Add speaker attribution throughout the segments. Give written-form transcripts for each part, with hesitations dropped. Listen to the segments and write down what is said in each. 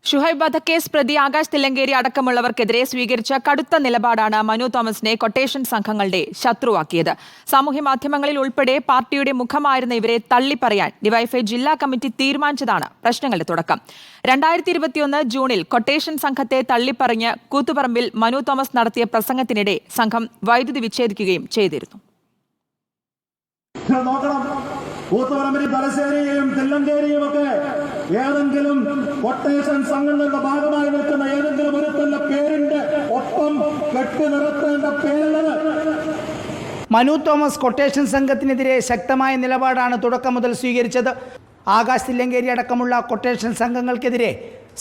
Speaker 1: ഷുഹൈബ് വധക്കേസ് പ്രതി ആകാശ് തില്ലങ്കേരി അടക്കമുള്ളവർക്കെതിരെ സ്വീകരിച്ച കടുത്ത നിലപാടാണ് മനു തോമസിനെ കൊട്ടേഷൻ സംഘങ്ങളുടെ ശത്രുവാക്കിയത്. സാമൂഹ്യ മാധ്യമങ്ങളിൽ ഉൾപ്പെടെ പാർട്ടിയുടെ മുഖമായിരുന്ന ഇവരെ തള്ളിപ്പറയാൻ ഡിവൈഎഫ്ഐ ജില്ലാ കമ്മിറ്റി തീരുമാനിച്ചതാണ് പ്രശ്നങ്ങളുടെ തുടക്കം. 2021 ജൂണിൽ കൊട്ടേഷൻ സംഘത്തെ തള്ളിപ്പറഞ്ഞ് കൂത്തുപറമ്പിൽ മനു തോമസ് നടത്തിയ പ്രസംഗത്തിനിടെ സംഘം വൈദ്യുതി വിച്ഛേദിക്കുകയും ചെയ്തിരുന്നു.
Speaker 2: കൂത്തുപറമ്പിൽ തലശ്ശേരിയെയും തില്ലങ്കേരിയും ഒക്കെ ഏതെങ്കിലും കൊട്ടേഷൻ സംഘങ്ങളുടെ ഭാഗമായി നിൽക്കുന്ന ഏതെങ്കിലും ഒരുത്തന്റെ പേരിന്റെ ഒപ്പം കെട്ടി നിർത്തേണ്ട പേരുള്ളത്.
Speaker 3: മനു തോമസ് കൊട്ടേഷൻ സംഘത്തിനെതിരെ ശക്തമായ നിലപാടാണ് തുടക്കം മുതൽ സ്വീകരിച്ചത്. ആകാശ് തില്ലങ്കേരി അടക്കമുള്ള കൊട്ടേഷൻ സംഘങ്ങൾക്കെതിരെ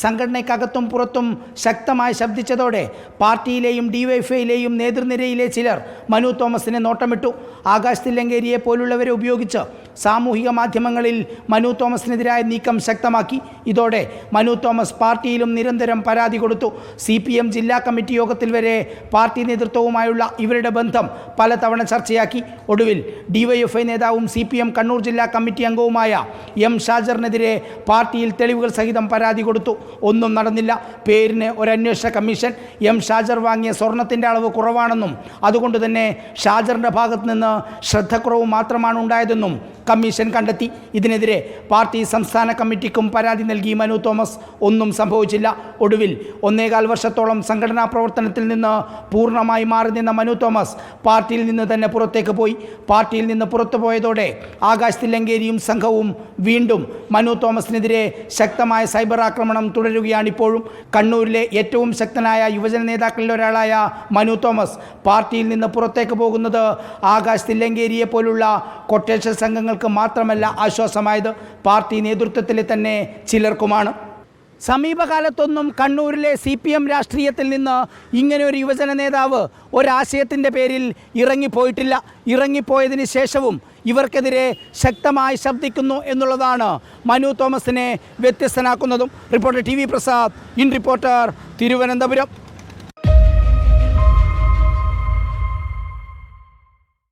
Speaker 3: സംഘടനയ്ക്കകത്തും പുറത്തും ശക്തമായി ശബ്ദിച്ചതോടെ പാർട്ടിയിലെയും ഡിവൈഎഫ്ഐയിലെയും നേതൃനിരയിലെ ചിലർ മനു തോമസിനെ നോട്ടമിട്ടു. ആകാശ് തില്ലങ്കേരിയെ പോലുള്ളവരെ ഉപയോഗിച്ച് സാമൂഹിക മാധ്യമങ്ങളിൽ മനു തോമസിനെതിരായ നീക്കം ശക്തമാക്കി. ഇതോടെ മനു തോമസ് പാർട്ടിയിലും നിരന്തരം പരാതി കൊടുത്തു. CPM ജില്ലാ കമ്മിറ്റി യോഗത്തിൽ വരെ പാർട്ടി നേതൃത്വവുമായുള്ള ഇവരുടെ ബന്ധം പലതവണ ചർച്ചയാക്കി. ഒടുവിൽ ഡിവൈഎഫ്ഐ നേതാവും CPM കണ്ണൂർ ജില്ലാ കമ്മിറ്റി അംഗവുമായ M ഷാജറിനെതിരെ പാർട്ടിയിൽ തെളിവുകൾ സഹിതം പരാതി കൊടുത്തു. ഒന്നും നടന്നില്ല. പേരിന് ഒരു അന്വേഷണ കമ്മീഷൻ. M ഷാജർ വാങ്ങിയ സ്വർണത്തിൻ്റെ അളവ് കുറവാണെന്നും അതുകൊണ്ട് തന്നെ ഷാജറിൻ്റെ ഭാഗത്ത് നിന്ന് ശ്രദ്ധക്കുറവ് മാത്രമാണ് ഉണ്ടായതെന്നും കമ്മീഷൻ കണ്ടെത്തി. ഇതിനെതിരെ പാർട്ടി സംസ്ഥാന കമ്മിറ്റിക്കും പരാതി നൽകി മനു തോമസ്. ഒന്നും സംഭവിച്ചില്ല. ഒടുവിൽ 1.25 വർഷത്തോളം സംഘടനാ പ്രവർത്തനത്തിൽ നിന്ന് പൂർണ്ണമായി മാറി നിന്ന മനു തോമസ് പാർട്ടിയിൽ നിന്ന് തന്നെ പുറത്തേക്ക് പോയി. പാർട്ടിയിൽ നിന്ന് പുറത്തു പോയതോടെ ആകാശ് തില്ലങ്കേരിയും സംഘവും വീണ്ടും മനു തോമസിനെതിരെ ശക്തമായ സൈബർ ആക്രമണം തുടരുകയാണിപ്പോഴും. കണ്ണൂരിലെ ഏറ്റവും ശക്തനായ യുവജന നേതാക്കളിൽ ഒരാളായ മനു തോമസ് പാർട്ടിയിൽ നിന്ന് പുറത്തേക്ക് പോകുന്നത് ആകാശ് തില്ലങ്കേരിയെ പോലുള്ള കൊട്ടേഷൻ സംഘങ്ങൾക്ക് മാത്രമല്ല ആശ്വാസമായത്, പാർട്ടി നേതൃത്വത്തിലെ തന്നെ ചിലർക്കുമാണ്. സമീപകാലത്തൊന്നും കണ്ണൂരിലെ CPM രാഷ്ട്രീയത്തിൽ നിന്ന് ഇങ്ങനെ ഒരു യുവജന നേതാവ് ഒരാശയത്തിൻ്റെ പേരിൽ ഇറങ്ങിപ്പോയിട്ടില്ല. ഇറങ്ങിപ്പോയതിന് ശേഷവും ഇവർക്കെതിരെ ശക്തമായി ശബ്ദിക്കുന്നു എന്നുള്ളതാണ് മനു തോമസിനെ വ്യത്യസ്തനാക്കുന്നതും. Reporter TV Prasad, in reporter, Thiruvananthapuram.